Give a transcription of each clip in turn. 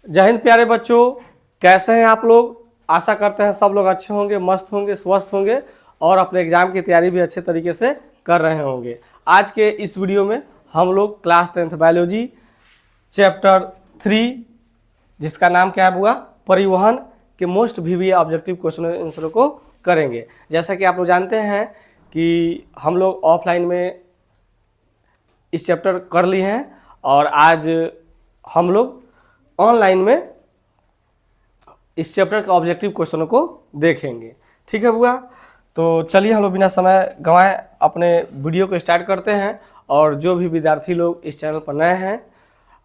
जय हिंद प्यारे बच्चों, कैसे हैं आप लोग। आशा करते हैं सब लोग अच्छे होंगे, मस्त होंगे, स्वस्थ होंगे और अपने एग्जाम की तैयारी भी अच्छे तरीके से कर रहे होंगे। आज के इस वीडियो में हम लोग क्लास 10th बायोलॉजी चैप्टर 3 जिसका नाम क्या है बुआ, परिवहन के मोस्ट वीवी ऑब्जेक्टिव क्वेश्चन आंसर को करेंगे। जैसा कि आप लोग जानते हैं कि हम लोग ऑफलाइन में इस चैप्टर कर लिए हैं और आज हम लोग ऑनलाइन में इस चैप्टर के ऑब्जेक्टिव क्वेश्चनों को देखेंगे। ठीक है बुआ, तो चलिए हम लोग बिना समय गंवाए अपने वीडियो को स्टार्ट करते हैं। और जो भी विद्यार्थी लोग इस चैनल पर नए हैं,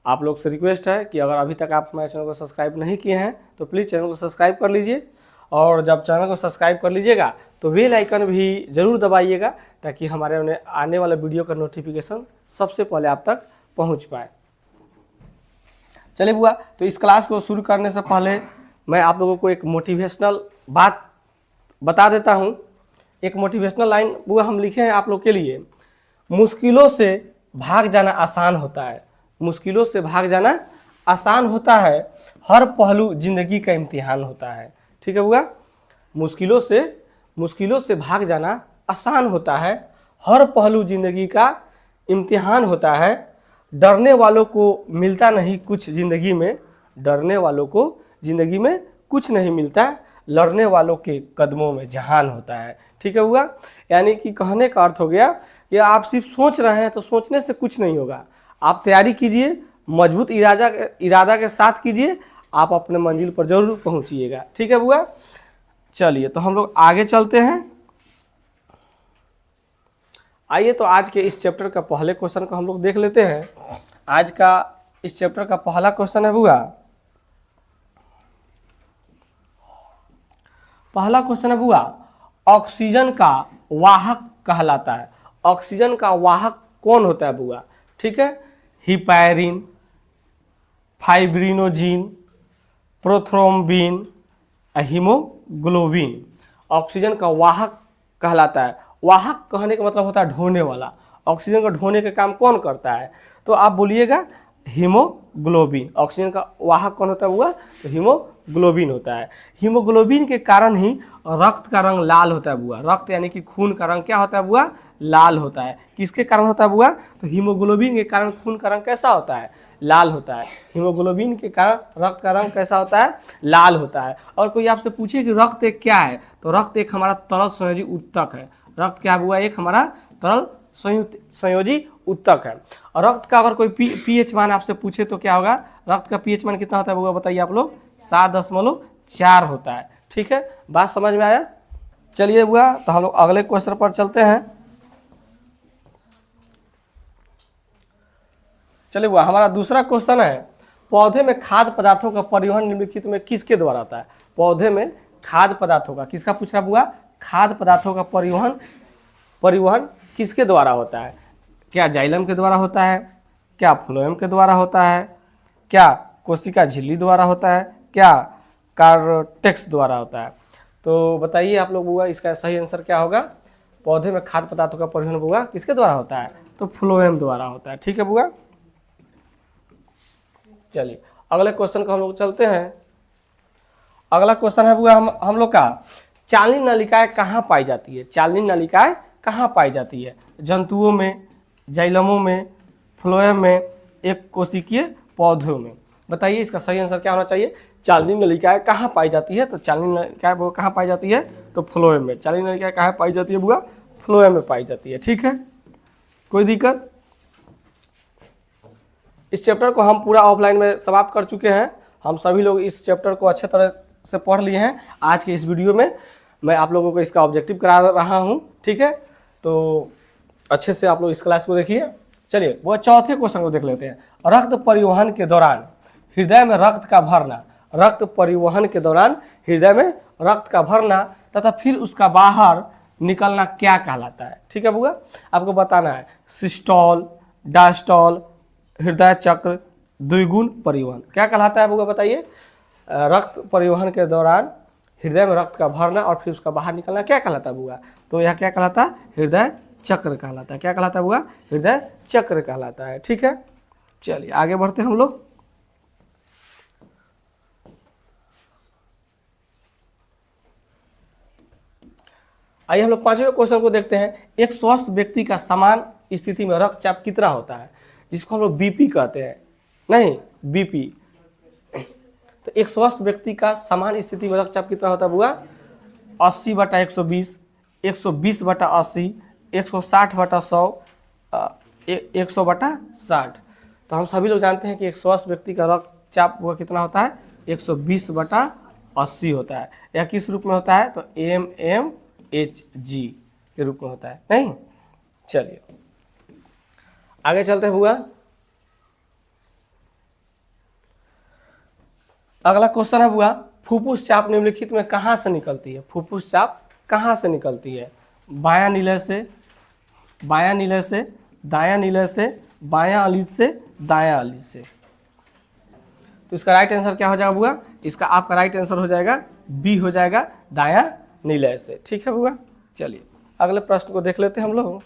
आप लोग से रिक्वेस्ट है कि अगर अभी तक आप हमारे चैनल को सब्सक्राइब नहीं किए हैं तो प्लीज़ चैनल को सब्सक्राइब कर लीजिए। और जब चैनल को सब्सक्राइब कर लीजिएगा तो बेल आइकन भी ज़रूर दबाइएगा ताकि हमारे आने वाले वीडियो का नोटिफिकेशन सबसे पहले आप तक पहुँच पाए। चलिए बुआ, तो इस क्लास को शुरू करने से पहले मैं आप लोगों को एक मोटिवेशनल बात बता देता हूँ। एक मोटिवेशनल लाइन बुआ हम लिखे हैं आप लोग के लिए। मुश्किलों से भाग जाना आसान होता है, मुश्किलों से भाग जाना आसान होता है, हर पहलू जिंदगी का इम्तिहान होता है। ठीक है बुआ, मुश्किलों से भाग जाना आसान होता है, हर पहलू जिंदगी का इम्तिहान होता है। डरने वालों को मिलता नहीं कुछ ज़िंदगी में, डरने वालों को ज़िंदगी में कुछ नहीं मिलता, लड़ने वालों के कदमों में जहान होता है। ठीक है हुआ, यानी कि कहने का अर्थ हो गया कि आप सिर्फ सोच रहे हैं तो सोचने से कुछ नहीं होगा। आप तैयारी कीजिए, मजबूत इरादा के साथ कीजिए, आप अपने मंजिल पर जरूर पहुंचिएगा। ठीक है बुआ, चलिए तो हम लोग आगे चलते हैं। आइए तो आज के इस चैप्टर का पहले क्वेश्चन को हम लोग देख लेते हैं। आज का इस चैप्टर का पहला क्वेश्चन है बुआ, पहला क्वेश्चन है बुआ, ऑक्सीजन का वाहक कहलाता है। ऑक्सीजन का वाहक कौन होता है बुआ? ठीक है, heparin, fibrinogen, prothrombin, haemoglobin oxygen का वाहक कहलाता है। वाहक कहने का मतलब होता है ढोने वाला। ऑक्सीजन को ढोने का काम कौन करता है? तो आप बोलिएगा हीमोग्लोबिन। ऑक्सीजन का वाहक कौन होता है हुआ? तो हीमोग्लोबिन होता है। हीमोग्लोबिन के कारण ही रक्त का रंग लाल होता है बुआ। रक्त यानी कि खून का रंग क्या होता है बुआ? लाल होता है। किसके कारण होता है बुआ? तो हीमोग्लोबिन के कारण खून का रंग कैसा होता है? लाल होता है। हीमोग्लोबिन के कारण रक्त का रंग कैसा होता है? लाल होता है। और कोई आपसे पूछे कि रक्त एक क्या है, तो रक्त एक हमारा तरल संयोजी उत्तक है। रक्त क्या हुआ? एक हमारा तरल संयोजी उत्तक है। और रक्त का अगर कोई पीएच मान आपसे पूछे तो क्या होगा? रक्त का पीएच मान कितना होता है वो बताइए आप लोग? 7.4 होता है। ठीक है, बात समझ में आया? चलिए बुआ, तो हम लोग अगले क्वेश्चन पर चलते हैं। चलिए बुआ, हमारा दूसरा क्वेश्चन है, पौधे में खाद्य पदार्थों का परिवहन निम्नलिखित में किसके द्वारा होता है? पौधे में खाद्य पदार्थों का, किसका पूछ रहा बुआ? खाद्य पदार्थों का परिवहन किसके द्वारा होता है? क्या जाइलम के द्वारा होता है? क्या फ्लोएम के द्वारा होता है? क्या कोशिका झिल्ली द्वारा होता है? क्या कार्टेक्स द्वारा होता है? तो बताइए आप लोग बुआ, इसका सही आंसर क्या होगा? पौधे में खाद्य पदार्थों का परिवहन बुआ किसके द्वारा होता है? तो फ्लोएम द्वारा होता है। ठीक है बुआ, चलिए अगले क्वेश्चन को हम लोग चलते हैं। अगला क्वेश्चन है बुआ हम लोग का, चालनी नलिकाएं कहाँ पाई जाती है? चालनी नलिकाएं कहाँ पाई जाती है? जंतुओं में, जाइलमों में, फ्लोएम में, एक कोशिकीय पौधों में। बताइए इसका सही आंसर क्या होना चाहिए? चालनी नलिकाएं कहाँ पाई जाती है? तो चालनी नलिकाएं वो कहाँ पाई जाती है? तो फ्लोएम में। चालनी नलिकाएं कहाँ पाई जाती है बुआ? फ्लोएम में पाई जाती है। ठीक है, कोई दिक्कत? इस चैप्टर को हम पूरा ऑफलाइन में समाप्त कर चुके हैं। हम सभी लोग इस चैप्टर को अच्छे तरह से पढ़ लिए हैं। आज के इस वीडियो में मैं आप लोगों को इसका ऑब्जेक्टिव करा रहा हूं। ठीक है, तो अच्छे से आप लोग इस क्लास को देखिए। चलिए वो चौथे क्वेश्चन को देख लेते हैं। रक्त परिवहन के दौरान हृदय में रक्त का भरना, रक्त परिवहन के दौरान हृदय में रक्त का भरना तथा फिर उसका बाहर निकलना क्या कहलाता है? ठीक है बुआ, आपको बताना है। सिस्टोल, डायस्टोल, हृदय चक्र, द्विगुण परिवहन क्या कहलाता है बुआ बताइए? रक्त परिवहन के दौरान हृदय में रक्त का भरना और फिर उसका बाहर निकलना क्या कहलाता है बुआ? तो यह क्या कहलाता है? हृदय चक्र कहलाता है। क्या कहलाता है बुआ? हृदय चक्र कहलाता है। ठीक है, चलिए आगे बढ़ते हैं हम लोग। आइए हम लोग पांचवें क्वेश्चन को देखते हैं। एक स्वस्थ व्यक्ति का समान स्थिति में रक्तचाप कितना होता है, जिसको हम लोग बीपी कहते हैं, नहीं बीपी। तो एक स्वस्थ व्यक्ति का समान स्थिति में रक्तचाप कितना होता है बुआ? 80/120, 120/80, 160/100, 100/60। तो हम सभी लोग जानते हैं कि एक स्वस्थ व्यक्ति का रक्तचाप वो कितना होता है? 120/80 होता है। यह किस रूप में होता है? तो mmHg के रूप में होता है, नहीं। चलिए आगे चलते हैं बुआ। अगला क्वेश्चन है बुआ, फुफ्फुस चाप निम्नलिखित में कहाँ से निकलती है? फुफ्फुस चाप कहाँ से निकलती है? बायां नीलय से, बायां नीलय से, दायां नीलय से, बायां अलिज से, दायां अलिज से। तो इसका राइट आंसर क्या हो जाएगा बुआ? इसका आपका राइट आंसर हो जाएगा बी हो जाएगा, दायां नीलय से। ठीक है बुआ। चलिए अगले प्रश्न को देख लेते हैं हम लोग।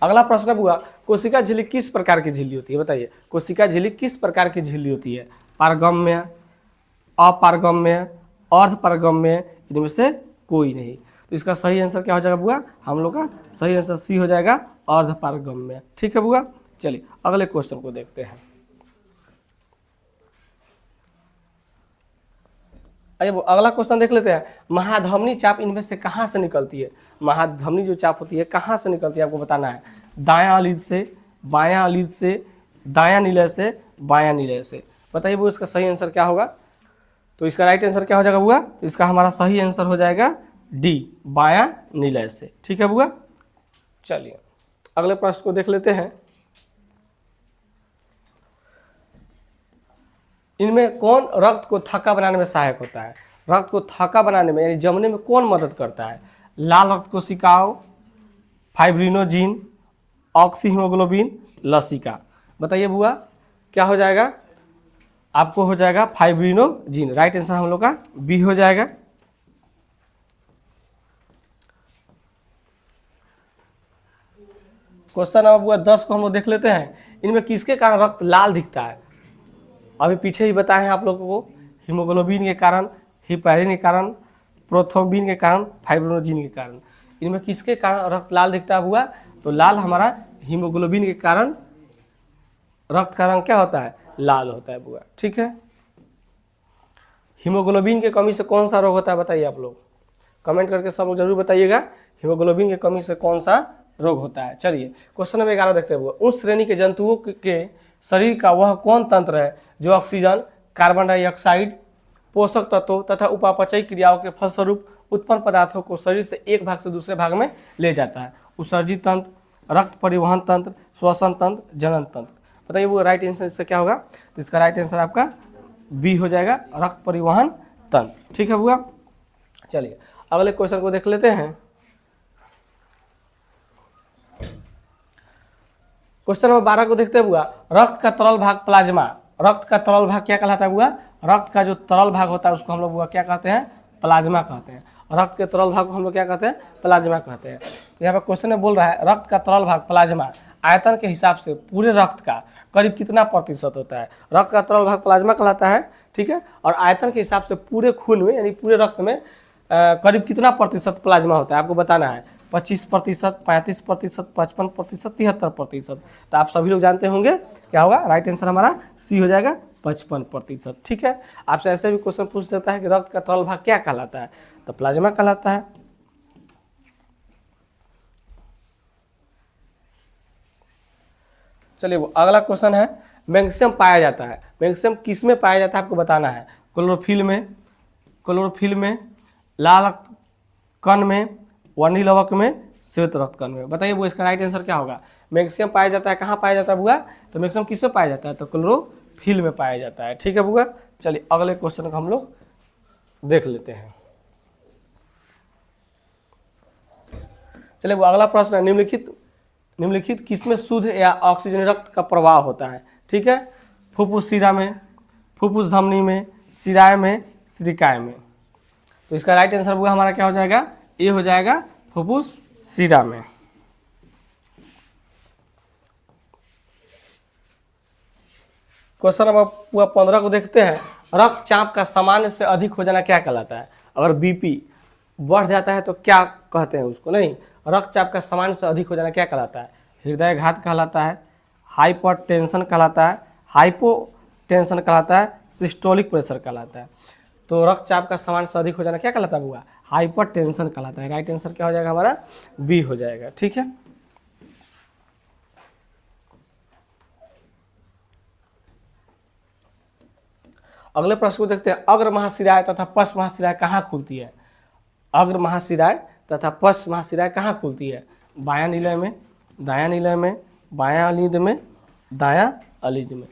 अगला प्रश्न है बुआ, कोशिका झिल्ली किस प्रकार की झिल्ली होती है? बताइए, कोशिका झिल्ली किस प्रकार की झिल्ली होती है? पारगम्य, अपारगम्य, अर्धपारगम्य, इनमें से कोई नहीं। तो इसका सही आंसर क्या हो जाएगा बुआ? हम लोग का सही आंसर सी हो जाएगा, अर्धपारगम्य। ठीक है बुआ। चलिए अगले क्वेश्चन को देखते हैं। आइए अगला क्वेश्चन देख लेते हैं। महाधमनी चाप इनमें से कहाँ से निकलती है? महाधमनी जो चाप होती है कहाँ से निकलती है आपको बताना है। दायां अलिज से, बायां अलिज से, दायां नीलय से, बायां नीलय से। बताइए वो इसका सही आंसर क्या होगा? तो इसका राइट आंसर क्या हो जाएगा बुआ? तो इसका हमारा सही आंसर हो जाएगा डी, बायां नीलय से। ठीक है बुआ। चलिए अगले प्रश्न को देख लेते हैं। इनमें कौन रक्त को थक्का बनाने में सहायक होता है? रक्त को थक्का बनाने में यानी जमने में कौन मदद करता है? लाल रक्त कोशिकाओं, फाइब्रिनोजिन, ऑक्सीहीमोग्लोबिन, लसिका। बताइए बुआ क्या हो जाएगा? आपको हो जाएगा फाइब्रिनोजिन। राइट आंसर हम लोग का बी हो जाएगा। क्वेश्चन नंबर बुआ 10 को हम लोग देख लेते हैं। इनमें किसके कारण रक्त लाल दिखता है? अभी पीछे ही बताए हैं आप लोगों को, हीमोग्लोबिन के कारण, हिपैरिन के कारण, प्रोथ्रोम्बिन के कारण, फाइब्रिनोजिन के कारण। इनमें किसके कारण रक्त लाल दिखता हुआ? तो लाल हमारा हीमोग्लोबिन के कारण रक्त का रंग क्या होता है? लाल होता है बुआ। ठीक है। हीमोग्लोबिन की कमी से कौन सा रोग होता है बताइए आप लोग, कमेंट करके सब लोग जरूर बताइएगा। हीमोग्लोबिन की कमी से कौन सा रोग होता है? चलिए क्वेश्चन नंबर 11 देखते हुए। उस श्रेणी के जंतुओं के शरीर का वह कौन तंत्र है जो ऑक्सीजन, कार्बन डाइऑक्साइड, पोषक तत्वों तथा उपापचयी क्रियाओं के फलस्वरूप उत्पन्न पदार्थों को शरीर से एक भाग से दूसरे भाग में ले जाता है? उत्सर्जित तंत्र, रक्त परिवहन तंत्र, श्वसन तंत्र, जनन तंत्र। बताइए वो राइट आंसर इसका क्या होगा? तो इसका राइट आंसर आपका बी हो जाएगा, रक्त परिवहन तंत्र। ठीक है बुआ। चलिए अगले क्वेश्चन को देख लेते हैं। क्वेश्चन नंबर 12 को देखते हैं बुआ। रक्त का तरल भाग प्लाज्मा, रक्त का तरल भाग क्या कहलाता है बुआ? रक्त का जो तरल भाग होता है उसको हम लोग बुआ क्या कहते हैं? प्लाज्मा कहते हैं। रक्त के तरल भाग को हम लोग क्या कहते हैं? प्लाज्मा कहते हैं। तो यहाँ पर क्वेश्चन में बोल रहा है रक्त का तरल भाग प्लाज्मा आयतन के हिसाब से पूरे रक्त का करीब कितना प्रतिशत होता है? रक्त का तरल भाग प्लाज्मा कहलाता है, ठीक है। और आयतन के हिसाब से पूरे खून में यानी पूरे रक्त में करीब कितना प्रतिशत प्लाज्मा होता है आपको बताना है। 25%, 35%, 55%, 73%। तो आप सभी लोग जानते होंगे क्या होगा? राइट आंसर हमारा सी हो जाएगा, 55%। ठीक है। आपसे ऐसे भी क्वेश्चन पूछ देता है कि रक्त का तरल भाग क्या कहलाता है? तो प्लाज्मा कहलाता है। चलिए वो अगला क्वेश्चन है। मैग्नीशियम पाया जाता है, मैग्नीशियम किस में पाया जाता है आपको बताना है। क्लोरोफिल में, क्लोरोफिल में, लाल रक्त कण में, वर्णी लवक में, श्वेत रक्त कण में। बताइए वो इसका राइट आंसर क्या होगा? मैग्नीशियम पाया जाता है, कहाँ पाया जाता है बुआ? तो मैग्नीशियम किस में पाया जाता है? तो क्लोरोफिल में पाया जाता है। ठीक है बुआ। चलिए अगले क्वेश्चन को हम लोग देख लेते हैं। चलिए वो अगला प्रश्न है। निम्नलिखित किसमें शुद्ध या ऑक्सीजन रक्त का प्रवाह होता है? ठीक है। फुफ्फुस शिरा में, फुफ्फुस धमनी में, शिराएं में, श्रिकाएं में। तो इसका राइट आंसर हुआ हमारा क्या हो जाएगा? ए हो जाएगा, फुफ्फुस शिरा में। क्वेश्चन नंबर पूरा 15 को देखते हैं। रक्तचाप का सामान्य से अधिक हो जाना क्या कहलाता है? अगर बीपी बढ़ जाता है तो क्या कहते हैं उसको? नहीं, रक्तचाप का सामान्य से अधिक हो जाना क्या कहलाता है? हृदयाघात कहलाता है, हाइपरटेंशन कहलाता है, हाइपोटेंशन कहलाता है, सिस्टोलिक प्रेशर कहलाता है। तो रक्तचाप का सामान्य से अधिक हो जाना क्या कहलाता है बुआ? हाइपरटेंशन कहलाता है। राइट आंसर क्या हो जाएगा हमारा? बी हो जाएगा। ठीक है, अगले प्रश्न को देखते हैं। अग्र महाशिराएं तथा पश्च महाशिराएं कहाँ खुलती है? अग्र महाशिराएं तथा पश्च महाशिराएं कहाँ खुलती है? बायां निलय में, दायां निलय में, बायां अलिंद में, दायां अलिंद में।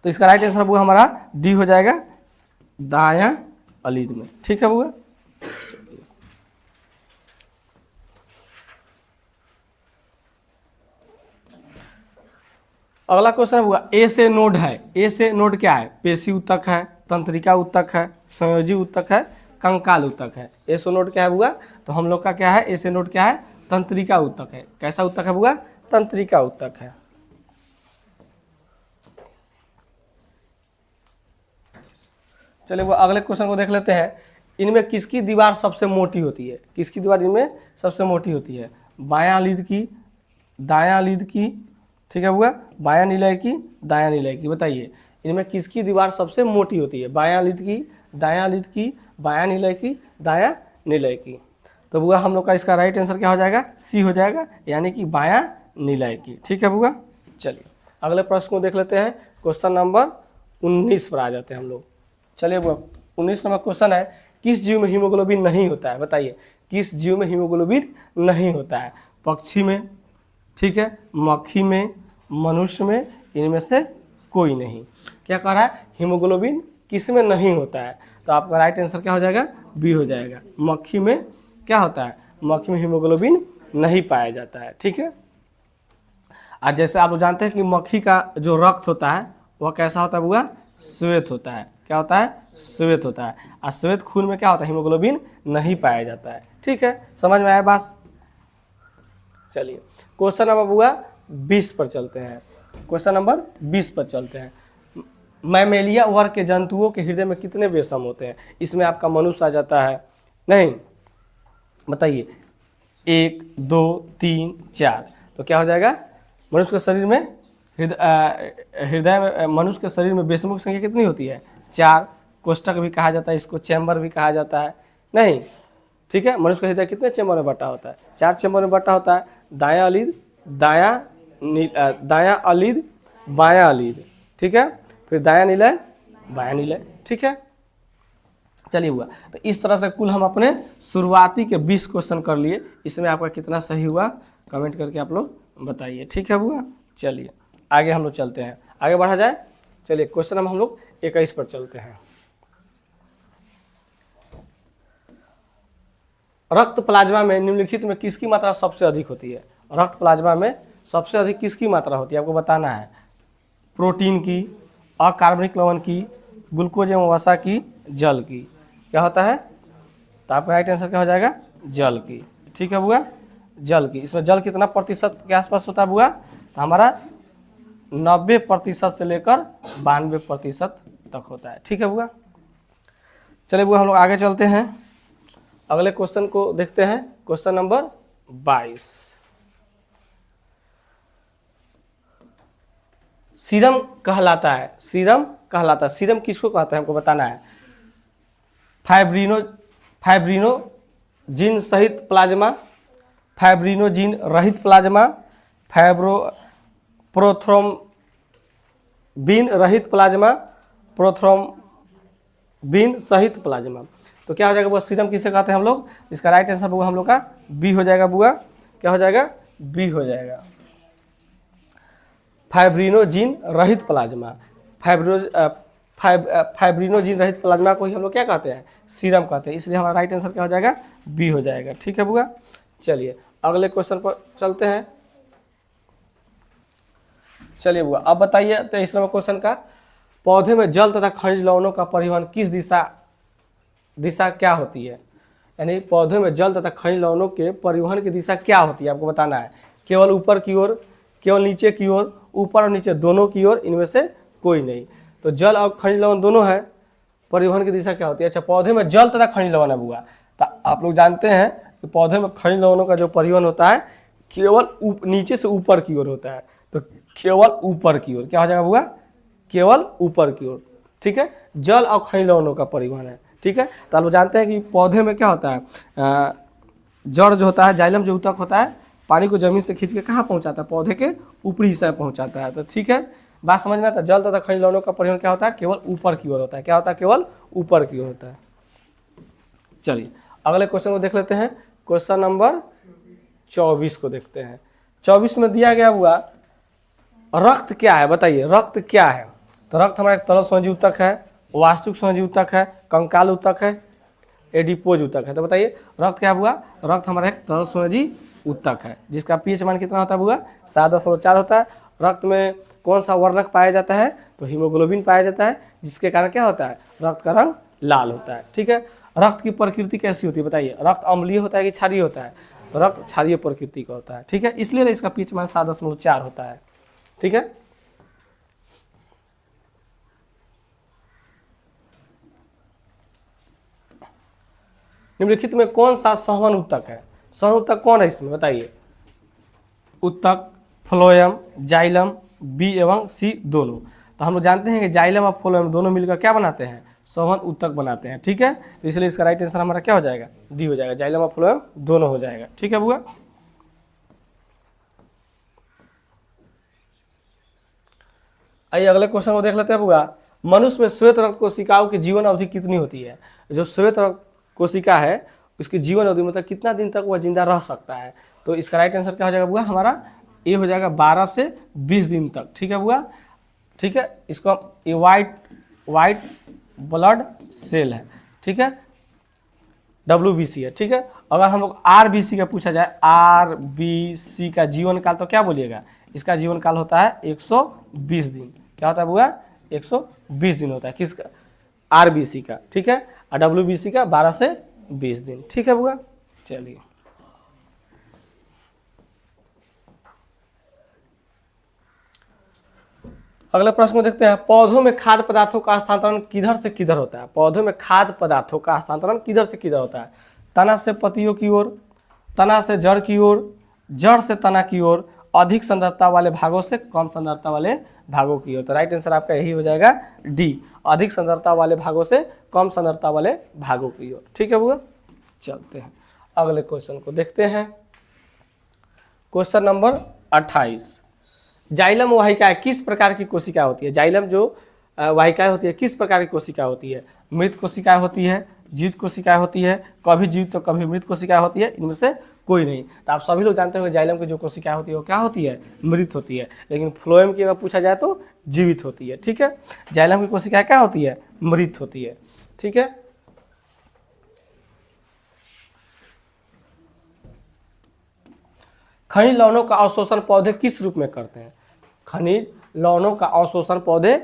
तो इसका राइट आंसर बुआ हमारा डी हो जाएगा, दायां अलिंद में। ठीक है बुआ, अगला क्वेश्चन है बुआ, ए से नोड है। ए से नोड क्या है? पेशी ऊतक है, तंत्रिका ऊतक है, संयोजी ऊतक है, कंकाल ऊतक है। ए से नोड क्या है बुआ? तो हम लोग का क्या है? ए से नोड क्या है? तंत्रिका ऊतक है। कैसा ऊतक है बुआ? तंत्रिका ऊतक है। चलिए वो अगले क्वेश्चन को देख लेते हैं। इनमें किसकी दीवार सबसे मोटी होती है? किसकी दीवार इनमें सबसे मोटी होती है? बायां लीद की, दायां लीद की, ठीक है बुआ, बायां निलय की, दायां निलय की। बताइए इनमें किसकी दीवार सबसे मोटी होती है? बायां लीद की, दायां लीद की, बायां निलय की, दायां निलय की। तो बुआ हम लोग का इसका राइट आंसर क्या हो जाएगा? सी हो जाएगा, यानी कि बायां निलय की। ठीक है बुआ, चलिए अगले प्रश्न को देख लेते हैं। क्वेश्चन नंबर 19 पर आ जाते हैं हम लोग। चलिए बुआ 19 नंबर क्वेश्चन है, किस जीव में हीमोग्लोबिन नहीं होता है? बताइए किस जीव में हीमोग्लोबिन नहीं होता है? पक्षी में, ठीक है, मक्खी में, मनुष्य में, इनमें से कोई नहीं। क्या कह रहा है? हीमोग्लोबिन किस में नहीं होता है? तो आपका राइट आंसर क्या हो जाएगा? बी हो जाएगा। मक्खी में क्या होता है? मक्खी में हीमोग्लोबिन नहीं पाया जाता है। ठीक है, आज जैसे आप जानते हैं कि मक्खी का जो रक्त होता है वह कैसा होता है बुआ? श्वेत होता है। क्या होता है? श्वेत होता है। और श्वेत खून में क्या होता है? हीमोग्लोबिन नहीं पाया जाता है। ठीक है, समझ में आया बात? चलिए क्वेश्चन नंबर बुआ 20 पर चलते हैं। क्वेश्चन नंबर 20 पर चलते हैं। मैमेलिया वर्ग के जंतुओं के हृदय में कितने वेसम होते हैं? इसमें आपका मनुष्य आ जाता है। नहीं, बताइए 1, 2, 3, 4। तो क्या हो जाएगा? मनुष्य के शरीर में हृदय में मनुष्य के शरीर में वेसमों की संख्या कितनी होती है? 4। कोष्ठक भी कहा जाता है इसको, चैम्बर भी कहा जाता है। नहीं, ठीक है, मनुष्य का हृदय कितने चैम्बर में बटा होता है? 4 चैम्बर में बटा होता है। दायां अलिद, दायां अलिद, बायां अलिद, ठीक है, फिर दायां निलय, बायां निलय। ठीक है, चलिए हुआ। तो इस तरह से कुल हम अपने शुरुआती के 20 क्वेश्चन कर लिए। इसमें आपका कितना सही हुआ कमेंट करके आप लोग बताइए। ठीक है बुआ, चलिए आगे हम लोग चलते हैं, आगे बढ़ा जाए। चलिए क्वेश्चन हम लोग 21 पर चलते हैं। रक्त प्लाज्मा में निम्नलिखित में किसकी मात्रा सबसे अधिक होती है? रक्त प्लाज्मा में सबसे अधिक किसकी मात्रा होती है आपको बताना है। प्रोटीन की, अकार्बनिक लवण की, ग्लूकोज एवं वसा की, जल की। क्या होता है? तो आपका राइट आंसर क्या हो जाएगा? जल की। ठीक है बुआ, जल की। इसमें जल कितना प्रतिशत के आसपास होता है बुआ? तो हमारा 90% से लेकर 92% तक होता है। ठीक है बुआ, चलिए बुआ हम लोग आगे चलते हैं, अगले क्वेश्चन को देखते हैं। Question number 22। सीरम कहलाता है, सीरम कहलाता है। सीरम किसको कहते हैं हमको बताना है। फाइब्रिनोजिन सहित प्लाज्मा, फाइब्रिनोजिन रहित प्लाज्मा, प्रोथ्रोम्बिन रहित प्लाज्मा, प्रोथ्रोम्बिन सहित प्लाज्मा। तो क्या हो जाएगा बुआ? सीरम किसे कहते हैं हम लोग? इसका राइट आंसर बुआ हम लोग का बी हो जाएगा बुआ। क्या हो जाएगा? बी हो जाएगा। फाइब्रिनोजिन रहित प्लाज्मा, फाइब्रिनोजिन रहित प्लाज्मा को ही हम लोग क्या कहते हैं? सीरम कहते हैं। इसलिए हमारा राइट आंसर क्या हो जाएगा? बी हो जाएगा। ठीक है बुआ, चलिए अगले क्वेश्चन पर चलते हैं। चलिए बुआ अब बताइए 23 नंबर क्वेश्चन का, पौधे में जल तथा खनिज लवणों का परिवहन किस दिशा क्या होती है? यानी पौधे में जल तथा खनिज लवणों के परिवहन की दिशा क्या होती है आपको बताना है। केवल ऊपर की ओर, केवल नीचे की ओर, ऊपर और नीचे दोनों की ओर, इनमें से कोई नहीं। तो जल और खनिज लवण दोनों है, परिवहन की दिशा क्या होती है? अच्छा, पौधे में जल तथा खनिज लवण है बुआ। तो आप लोग जानते हैं कि पौधे में खनिज लवणों का जो परिवहन होता है केवल नीचे से ऊपर की ओर होता है। तो केवल ऊपर की ओर क्या हो जाएगा बुआ? केवल ऊपर की ओर। ठीक है, जल और खनिज लवणों का परिवहन है। ठीक है, तो आप लोग जानते हैं कि पौधे में क्या होता है, जड़ जो होता है, जाइलम जो ऊतक होता है, पानी को जमीन से खींच के कहाँ पहुँचाता है? पौधे के ऊपरी हिस्से में पहुँचाता है। तो ठीक है, बात समझ में आता है। जल तथा खनिज लवणों का परिवहन क्या होता है? केवल ऊपर की ओर होता है। क्या होता है? केवल ऊपर की ओर होता है। चलिए अगले क्वेश्चन को देख लेते हैं। क्वेश्चन नंबर 24 को देखते हैं। 24 में दिया गया हुआ रक्त क्या है? बताइए, रक्त क्या है? तो रक्त हमारा एक तरल संयोजी ऊतक है, वास्तविक संयोजी ऊतक है, कंकाल ऊतक है, एडिपोज ऊतक है। तो बताइए रक्त क्या हुआ? रक्त हमारा एक तरल संयोजी ऊतक है जिसका पीएच मान कितना होता है हुआ? 7.4 होता है। रक्त में कौन सा वर्णक पाया जाता है? तो हीमोग्लोबिन पाया जाता है, जिसके कारण क्या होता है? रक्त का रंग लाल होता है। ठीक है, रक्त की प्रकृति कैसी होती है? बताइए, रक्त अम्लीय होता है कि क्षारीय होता है? तो रक्त क्षारीय प्रकृति का होता है। ठीक है, इसलिए इसका पीएच मान 7.4 होता है। ठीक है, निम्नलिखित में कौन सा संवहन ऊतक है? संवहन ऊतक कौन है इसमें? बताइए, ऊतक, फ्लोएम, जाइलम, बी एवं सी दोनों। तो हम लोग जानते हैं कि जाइलम और फ्लोएम दोनों मिलकर क्या बनाते हैं? संवहन ऊतक बनाते हैं। ठीक है, तो इसलिए इसका राइट आंसर हमारा क्या हो जाएगा? डी हो जाएगा, जाइलम और फ्लोएम दोनों हो जाएगा। ठीक है बुआ, आइए अगले क्वेश्चन को देख लेते हैं बुआ। मनुष्य में श्वेत रक्त कोशिकाओं की जीवन अवधि कितनी होती है? जो श्वेत रक्त कोशिका है उसकी जीवन अवधि मतलब कितना दिन तक वह जिंदा रह सकता है? तो इसका राइट आंसर क्या हो जाएगा बुआ? हमारा ये हो जाएगा 12 से 20 दिन तक। ठीक है बुआ, ठीक है, इसको ये वाइट ब्लड सेल है। ठीक है, WBC है। ठीक है, अगर हम लोग RBC का पूछा जाए, RBC का जीवन काल, तो क्या बोलिएगा? इसका जीवन काल होता है 120 दिन। क्या होता है बुआ? 120 दिन होता है किसका? RBC का। ठीक है, और WBC का 12 से 20 दिन। ठीक है बुआ, चलिए अगले प्रश्न में देखते हैं। पौधों में खाद्य पदार्थों का हस्तांतरण किधर से किधर होता है? पौधों में खाद्य पदार्थों का हस्तांतरण किधर से किधर होता है? तना से पत्तियों की ओर, तना से जड़ की ओर, जड़ से तना की ओर, अधिक सांद्रता वाले भागों से कम सांद्रता वाले भागों की ओर। तो राइट आंसर आपका यही हो जाएगा डी, अधिक सांद्रता वाले भागों से कम सांद्रता वाले भागों की ओर। ठीक है बुआ, चलते हैं अगले क्वेश्चन को देखते हैं। क्वेश्चन नंबर 28, जाइलम वाहिकाएं किस प्रकार की कोशिका होती है? जाइलम जो वाहिकाएं होती है किस प्रकार की कोशिका होती है? मृत कोशिकाएं होती है, जीवित कोशिकाएं होती है, कभी जीवित तो कभी मृत कोशिकाएं होती है, इनमें से कोई नहीं। तो आप सभी लोग जानते हो जाइलम की जो कोशिकाएं होती है वो क्या होती है? मृत होती है। लेकिन फ्लोएम की अगर पूछा जाए तो जीवित होती है। ठीक है, जाइलम की कोशिकाएं क्या होती है? मृत होती है। ठीक है, खनिज लवणों का अवशोषण पौधे किस रूप में करते हैं? खनिज लवणों का अवशोषण पौधे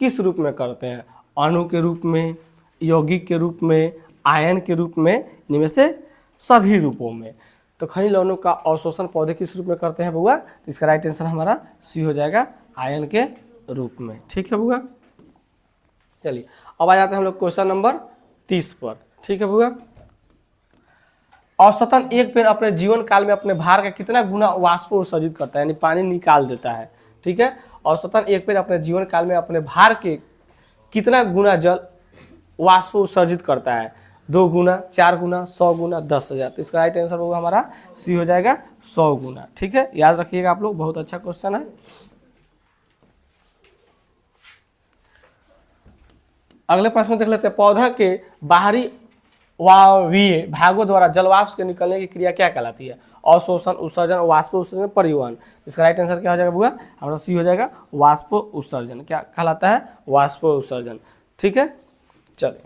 किस रूप में करते हैं? अणु के रूप में, यौगिक के रूप में, आयन के रूप में, इनमें से सभी रूपों में। तो खनिज लवणों का अवशोषण पौधे किस रूप में करते हैं बुआ? तो इसका राइट आंसर हमारा सी हो जाएगा, आयन के रूप में। ठीक है बुआ, चलिए अब आ जाते हैं हम लोग क्वेश्चन नंबर 30 पर। ठीक है बुआ, औसतन एक पेड़ अपने जीवन काल में अपने भार का कितना गुना वाष्प उत्सर्जित करता है, यानी पानी निकाल देता है? ठीक है, औसतन एक पेड़ अपने जीवन काल में अपने भार के कितना गुना जल वाष्प उत्सर्जित करता है? 2 गुना, 4 गुना, 100 गुना, 10,000। तो इसका राइट आंसर होगा हमारा सी हो जाएगा 100 गुना। ठीक है, याद रखिएगा आप लोग, बहुत अच्छा क्वेश्चन है। अगले प्रश्न में देख लेते हैं। पौधा के बाहरी वायवीय भागों द्वारा जलवाष्प के निकलने की क्रिया क्या कहलाती है? अवशोषण, उत्सर्जन, वाष्प उत्सर्जन, परिवहन। इसका राइट आंसर क्या हो जाएगा बुआ? हमारा सी हो जाएगा वाष्प उत्सर्जन। क्या कहलाता है? वाष्प उत्सर्जन। ठीक है, चलिए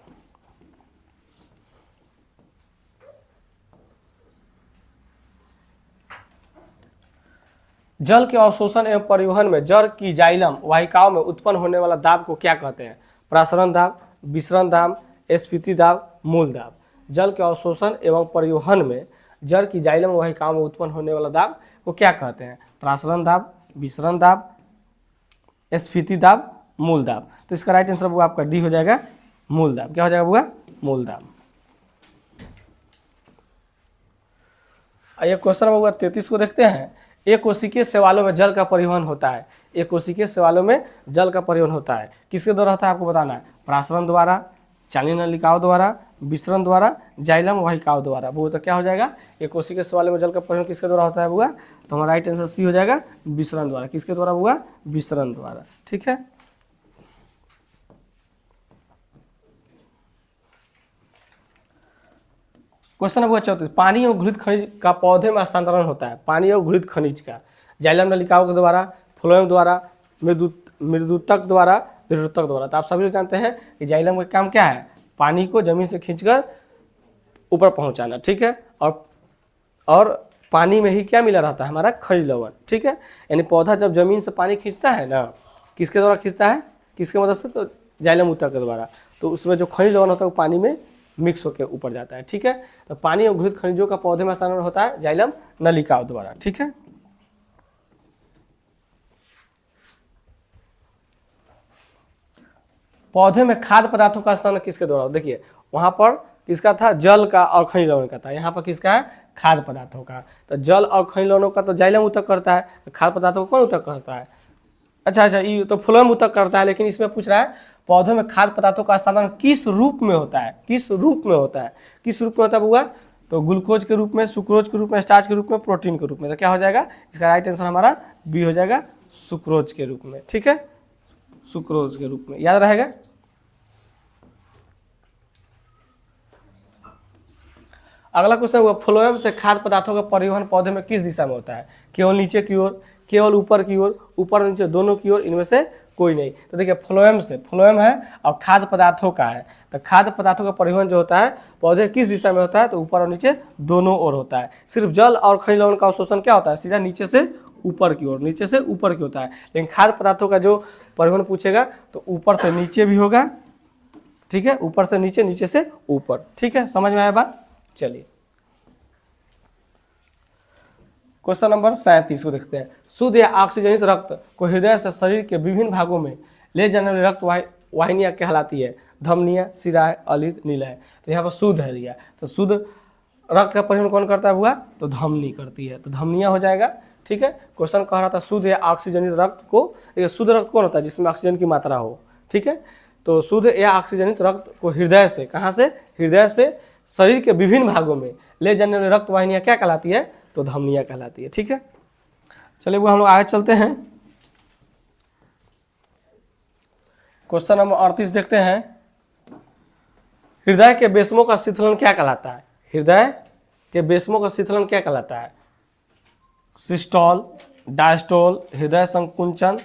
जल के अवशोषण एवं परिवहन में जड़ की जाइलम वाहिकाओं में उत्पन्न होने वाला दाब को क्या कहते हैं? प्रसरण दाब, विसरण दाब, स्फीति दाब, मूल दाब। जल के अवशोषण एवं परिवहन में जड़ की जाइलम वाहिकाओं में उत्पन्न होने वाला दाब को क्या कहते हैं? प्रसरण दाब, विसरण दाब, स्फीति दाब, मूलदाब। तो इसका राइट आंसर बुआ आपका डी हो जाएगा, मूलदाब। क्या हो जाएगा बुआ? मूलदाब। ये क्वेश्चन नंबर 33 को देखते हैं। एक कोशिकीय शैवालों में जल का परिवहन होता है। एक कोशिकीय शैवालों में जल का परिवहन होता है, किसके द्वारा होता है आपको बताना है। प्रासरण द्वारा, चालनीय नलिकाओं द्वारा, विसरण द्वारा, जाइलम वाहिकाओं द्वारा। वो तो क्या हो जाएगा? एक कोशिकीय शैवालों में जल का परिवहन किसके द्वारा होता है बुआ? तो हमारा राइट आंसर सी हो जाएगा, विसरण द्वारा। किसके द्वारा बुआ? विसरण द्वारा। ठीक है। क्वेश्चन नंबर 34, पानी और घृत खनिज का पौधे में हस्तांतरण होता है। पानी और घृत खनिज का जाइलम नलिकाओं के द्वारा, फ्लोएम द्वारा, मृदुतक द्वारा, विरुतक द्वारा। तो आप सभी लोग जानते हैं कि जाइलम का काम क्या है? पानी को जमीन से खींचकर ऊपर पहुंचाना। ठीक है। और पानी में ही क्या मिला रहता है? हमारा खनिज लवण। ठीक है। यानी पौधा जब जमीन से पानी खींचता है ना, किसके द्वारा खींचता है? किसके मदद से? तो जाइलम ऊतक के द्वारा। तो उसमें जो खनिज लवण होता है वो पानी में मिक्स होकर ऊपर जाता है। ठीक है। तो पानी और घृत खनिजों का पौधे में हस्तांतरण होता है जाइलम नलिकाओं द्वारा। ठीक है। पौधे में खाद्य पदार्थों का हस्तांतरण किसके द्वारा? देखिए वहां पर किसका था? जल का और खनिज लवण का था। यहाँ पर किसका है? खाद्य पदार्थों का। तो जल और खनिज लवणों का तो जाइलम ऊतक करता है, तो खाद्य पदार्थों को कौन ऊतक करता है? अच्छा, ये तो फ्लोएम ऊतक करता है। लेकिन इसमें पूछ रहा है पौधों में खाद्य पदार्थों का हस्तांतरण किस रूप में होता है? किस रूप में होता है? किस रूप में होता है बुआ? तो ग्लूकोज के रूप में, सुक्रोज के रूप में, स्टार्च के रूप में, प्रोटीन के रूप में। तो क्या हो जाएगा? इसका राइट आंसर हमारा बी हो जाएगा, सुक्रोज के रूप में। ठीक है। सुक्रोज के रूप में, याद रहेगा। अगला क्वेश्चन हुआ, फ्लोएम से खाद्य पदार्थों का परिवहन पौधे में किस दिशा में होता है? केवल नीचे की ओर, केवल ऊपर की ओर, ऊपर नीचे दोनों की ओर, इनमें से कोई नहीं। तो देखिए फ्लोएम से, फ्लोएम है और खाद्य पदार्थों का है। तो खाद्य पदार्थों का परिवहन जो होता है पौधे किस दिशा में होता है? तो ऊपर और नीचे दोनों ओर होता है। सिर्फ जल और खनिज लवण का अवशोषण क्या होता है? सीधा नीचे से ऊपर की ओर, नीचे से ऊपर की होता है। लेकिन खाद्य पदार्थों का जो परिवहन पूछेगा तो ऊपर से नीचे भी होगा। ठीक है। ऊपर से नीचे, नीचे से ऊपर। ठीक है। समझ में आया बात? चलिए क्वेश्चन नंबर 37 को देखते हैं। शुद्ध या ऑक्सीजनित रक्त को हृदय से शरीर के विभिन्न भागों में ले जाने वाली रक्त वाहिनियां कहलाती है। धमनियां, शिराएं, अलिंद, नीलाएं। तो यहाँ पर शुद्ध है दिया। तो शुद्ध रक्त का परिवहन कौन करता है हुआ? तो धमनी करती है। तो धमनियां हो जाएगा। ठीक है। क्वेश्चन कह रहा था शुद्ध या ऑक्सीजनित रक्त को, शुद्ध रक्त कौन होता है? जिसमें ऑक्सीजन की मात्रा हो। ठीक है। तो शुद्ध या ऑक्सीजनित रक्त को हृदय से, कहाँ से? हृदय से शरीर के विभिन्न भागों में ले जाने वाली रक्त वाहिनियां क्या कहलाती है? तो धमनियां कहलाती है। ठीक है। चलिए वो हम लोग आगे चलते हैं। क्वेश्चन नंबर 38 देखते हैं। हृदय के बेसमों का शिथिलन क्या कहलाता है? हृदय के बेसमों का शिथिलन क्या कहलाता है? सिस्टोल, डायस्टोल, हृदय संकुंचन,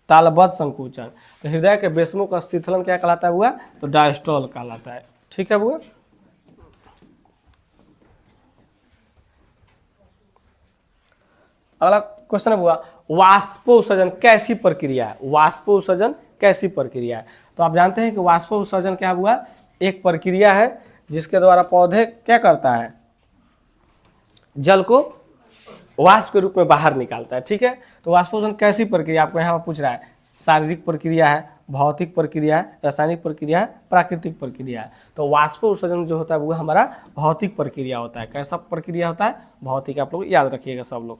तालबद्ध संकुचन। तो हृदय के बेसमों का शिथिलन क्या कहलाता है हुआ? तो डायस्टोल कहलाता है। ठीक है बुआ। अगला क्वेश्चन हुआ, वाष्पोत्सर्जन कैसी प्रक्रिया है? वाष्पोत्सर्जन कैसी प्रक्रिया है? तो आप जानते हैं कि वाष्पोत्सर्जन क्या हुआ? एक प्रक्रिया है जिसके द्वारा पौधे क्या करता है? जल को वाष्प के रूप में बाहर निकालता है। ठीक है। तो वाष्पोत्सर्जन कैसी प्रक्रिया आपको यहाँ पर पूछ रहा है? शारीरिक प्रक्रिया है, भौतिक प्रक्रिया है, रासायनिक प्रक्रिया है, प्राकृतिक प्रक्रिया है। तो वाष्पोत्सर्जन जो होता है वो हमारा भौतिक प्रक्रिया होता है। कैसा प्रक्रिया होता है? भौतिक। आप लोग याद रखिएगा सब लोग।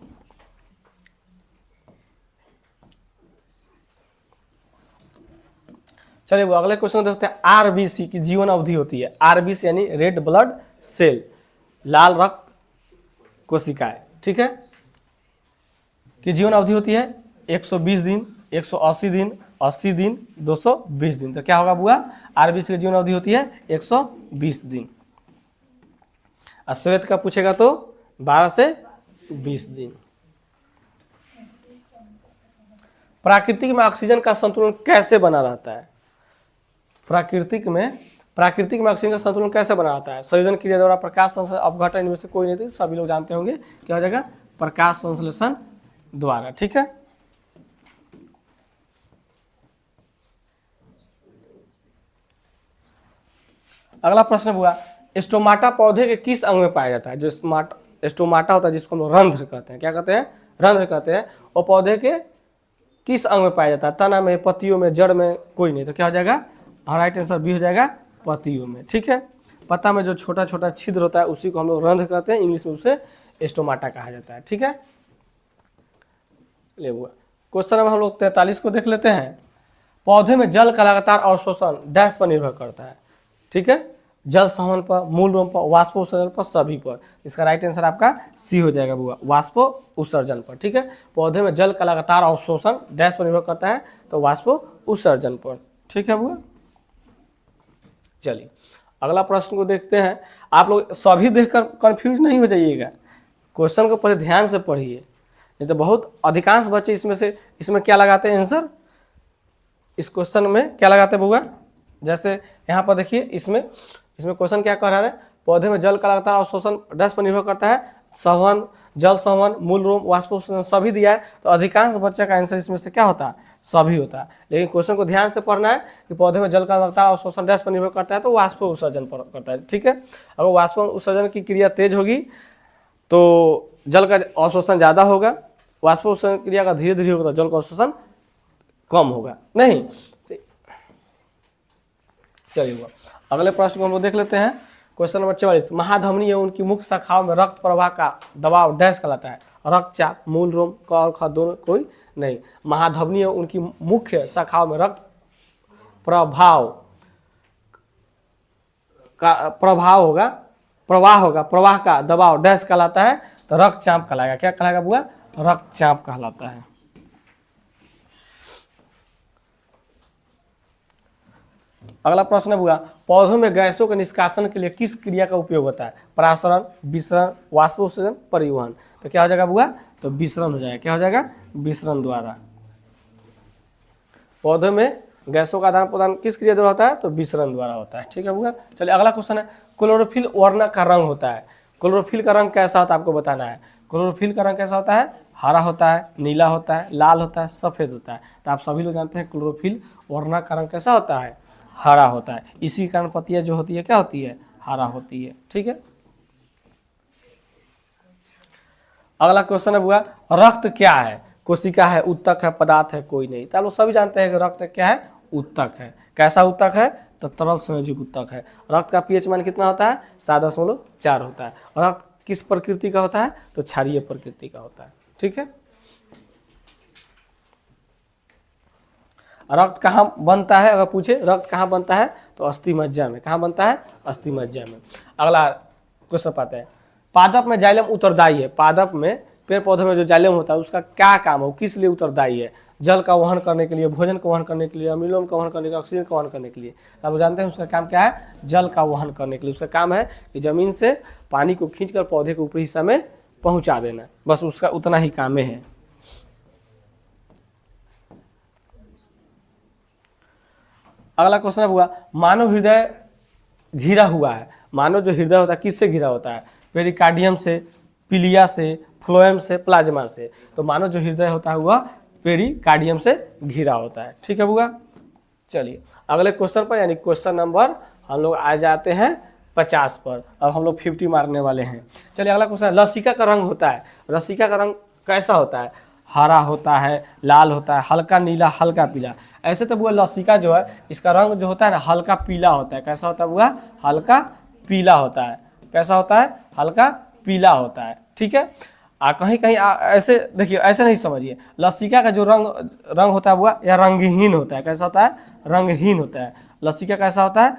चलिए वो अगले क्वेश्चन देखते हैं। आरबीसी की जीवन अवधि होती है। आरबीसी यानी रेड ब्लड सेल, लाल रक्त कोशिकाएं। ठीक है। की जीवन अवधि होती है 120 दिन, 180 दिन, 80 दिन, 220 दिन। तो क्या होगा बुआ? आरबीसी की जीवन अवधि होती है 120 दिन। और श्वेत का पूछेगा तो 12 से 20 दिन। प्राकृतिक में ऑक्सीजन का संतुलन कैसे बना रहता है? प्राकृतिक में ऑक्सीजन का संतुलन कैसे बना रहता है? संयोजन क्रिया द्वारा, प्रकाश संश्लेषण, अपघटन, इनमें से कोई नहीं थी, सभी लोग जानते होंगे। क्या हो जाएगा? प्रकाश संश्लेषण द्वारा। ठीक है। अगला प्रश्न हुआ, स्टोमाटा पौधे के किस अंग में पाया जाता है? जो स्टोमाटा होता है जिसको हम रंध्र कहते हैं। क्या कहते हैं? रंध्र कहते हैं। वो पौधे के किस अंग में पाया जाता है? तना में, पत्तियों में, जड़ में, कोई नहीं। तो क्या हो जाएगा? राइट आंसर बी हो जाएगा, पत्तियों में। ठीक है, पत्ता में जो छोटा छोटा छिद्र होता है उसी को हम लोग रंध्र कहते हैं, इंग्लिश में उसे स्टोमाटा कहा जाता है। ठीक है, ले हुआ क्वेश्चन। अब हम लोग 43 को देख लेते हैं। पौधे में जल का लगातार अवशोषण डैश पर निर्भर करता है। ठीक है, जल संवहन पर, मूल रोम पर, वाष्प उत्सर्जन पर, सभी पर। इसका राइट आंसर आपका सी हो जाएगा बुआ, वाष्प उत्सर्जन पर। ठीक है, पौधे में जल का लगातार अवशोषण डैश पर निर्भर करता है, तो वाष्प उत्सर्जन पर। ठीक है बुआ, चलिए अगला प्रश्न को देखते हैं। आप लोग सभी देखकर कंफ्यूज नहीं हो जाइएगा, क्वेश्चन को पहले ध्यान से पढ़िए, नहीं तो बहुत अधिकांश बच्चे इसमें क्या लगाते हैं आंसर, इस क्वेश्चन में क्या लगाते हैं बुआ। जैसे यहाँ पर देखिए, इसमें क्वेश्चन क्या कह रहा है, पौधे में जल का लगातार अवशोषण डैश पर निर्भर करता है, संवहन, जल संवहन, मूल रोम, वाष्प उत्सर्जन सभी दिया है, तो अधिकांश बच्चे का आंसर इसमें से क्या होता है? सभी होता है। लेकिन क्वेश्चन को ध्यान से पढ़ना है कि पौधे में जल का लगातार अवशोषण डैश पर निर्भर करता है, तो वाष्प उत्सर्जन पर करता है। ठीक है, अगर वाष्प उत्सर्जन की क्रिया तेज होगी तो जल का अवशोषण ज़्यादा होगा, वाष्प उत्सर्जन क्रिया का धीरे धीरे होगा तो जल का अवशोषण कम होगा। नहीं, चलिए अगले प्रश्न को हम लोग देख लेते हैं। क्वेश्चन नंबर 44, महाधमनी एवं उनकी मुख्य शाखाओं में रक्त प्रवाह का दबाव डैश कहलाता है? रक्तचाप, मूल रोम, क और ख दोनों, कोई नहीं। महाधमनी एवं उनकी मुख्य शाखाओं में रक्त प्रवाह होगा, प्रवाह का दबाव डैश कहलाता है, तो रक्तचाप कहलाएगा। क्या कहलाएगा बुआ? रक्तचाप कहलाता है। अगला प्रश्न है बुआ, पौधों में गैसों के निष्कासन के लिए किस क्रिया का उपयोग होता है? परासरण, विसरण, वाष्प उत्सर्जन, परिवहन। तो क्या हो जाएगा बुआ? तो विसरण हो जाएगा। क्या हो जाएगा? विसरण द्वारा। पौधों में गैसों का आदान प्रदान किस क्रिया द्वारा होता है? तो विसरण द्वारा होता है। ठीक है बुआ, चलिए अगला क्वेश्चन है, क्लोरोफिल वर्ण का रंग होता है, क्लोरोफिल का रंग कैसा होता है आपको बताना है। क्लोरोफिल का रंग कैसा होता है? हरा होता है, नीला होता है, लाल होता है, सफेद होता है। तो आप सभी लोग जानते हैं क्लोरोफिल वर्ण का रंग कैसा होता है? हरा होता है। इसी कारण पत्तियां जो होती है क्या होती है? हरा होती है। ठीक है, अगला क्वेश्चन है बुआ, रक्त क्या है? कोशिका है, उत्तक है, पदार्थ है, कोई नहीं। तो आप लोग सभी जानते हैं कि रक्त क्या है? उत्तक है। कैसा उत्तक है? तो तरल संयोजित उत्तक है। रक्त का पीएच मान कितना होता है? 7.4 होता है। रक्त किस प्रकृति का होता है? तो क्षारीय प्रकृति का होता है। ठीक है, रक्त कहाँ बनता है? अगर पूछे रक्त कहाँ बनता है तो अस्थि मज्जा में। कहाँ बनता है? अस्थि मज्जा में। अगला क्वेश्चन पाते हैं, पादप में जाइलम उत्तरदायी है। पादप में, पेड़ पौधे में जो जाइलम होता है उसका क्या काम है, किस लिए उत्तरदायी है? जल का वहन करने के लिए, भोजन का वहन करने के लिए, अम्लों का वहन करने के लिए, ऑक्सीजन का वहन करने के लिए। आप जानते हैं उसका काम क्या है? जल का वहन करने के लिए। उसका काम है कि जमीन से पानी को खींचकर पौधे के ऊपरी हिस्सा में पहुंचा देना, बस उसका उतना ही काम है। अगला क्वेश्चन हुआ, मानव हृदय घिरा हुआ है। मानव जो हृदय होता है किससे घिरा होता है? पेरिकार्डियम से, पिलिया से, फ्लोएम से, प्लाज्मा से। तो मानव जो हृदय होता है वह पेरिकार्डियम से घिरा होता है। ठीक है बुआ, चलिए अगले क्वेश्चन पर, यानी क्वेश्चन नंबर हम लोग आ जाते हैं 50 पर। अब हम लोग 50 मारने वाले हैं। चलिए अगला क्वेश्चन, लसिका का रंग होता है। लसिका का रंग कैसा होता है? हरा होता है, लाल होता है, हल्का नीला, हल्का पीला। ऐसे तो बुआ लसिका जो है इसका रंग जो होता है ना हल्का पीला होता है। कैसा होता है बुआ? हल्का पीला होता है। कैसा होता है? हल्का पीला होता है। ठीक है, कहीं कहीं ऐसे देखिए, ऐसे नहीं समझिए। लसिका का जो रंग होता है बुआ यह रंगहीन होता है। कैसा होता है? रंगहीन होता है। लसिका कैसा होता है?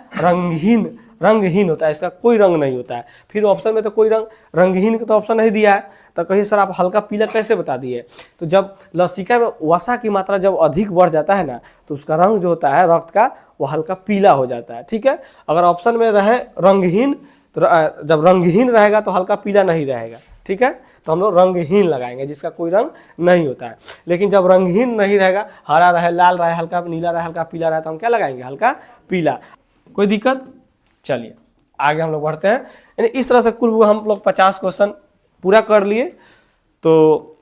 रंगहीन होता है, इसका कोई रंग नहीं होता है। फिर ऑप्शन में तो कोई रंगहीन का तो ऑप्शन नहीं दिया है, तो कहीं सर आप हल्का पीला कैसे बता दिए? तो जब लसिका में वसा की मात्रा जब अधिक बढ़ जाता है ना तो उसका रंग जो होता है रक्त का वो हल्का पीला हो जाता है। ठीक है, अगर ऑप्शन में रहे रंगहीन तो जब रंगहीन रहेगा तो हल्का पीला नहीं रहेगा। ठीक है, तो हम लोग रंगहीन लगाएंगे जिसका कोई रंग नहीं होता है। लेकिन जब रंगहीन नहीं रहेगा, हरा रहे, लाल रहे, हल्का नीला रहे, हल्का पीला रहे, तो हम क्या लगाएंगे? हल्का पीला। कोई दिक्कत? चलिए आगे हम लोग बढ़ते हैं। यानी इस तरह से कुल हम लोग 50 क्वेश्चन पूरा कर लिए। तो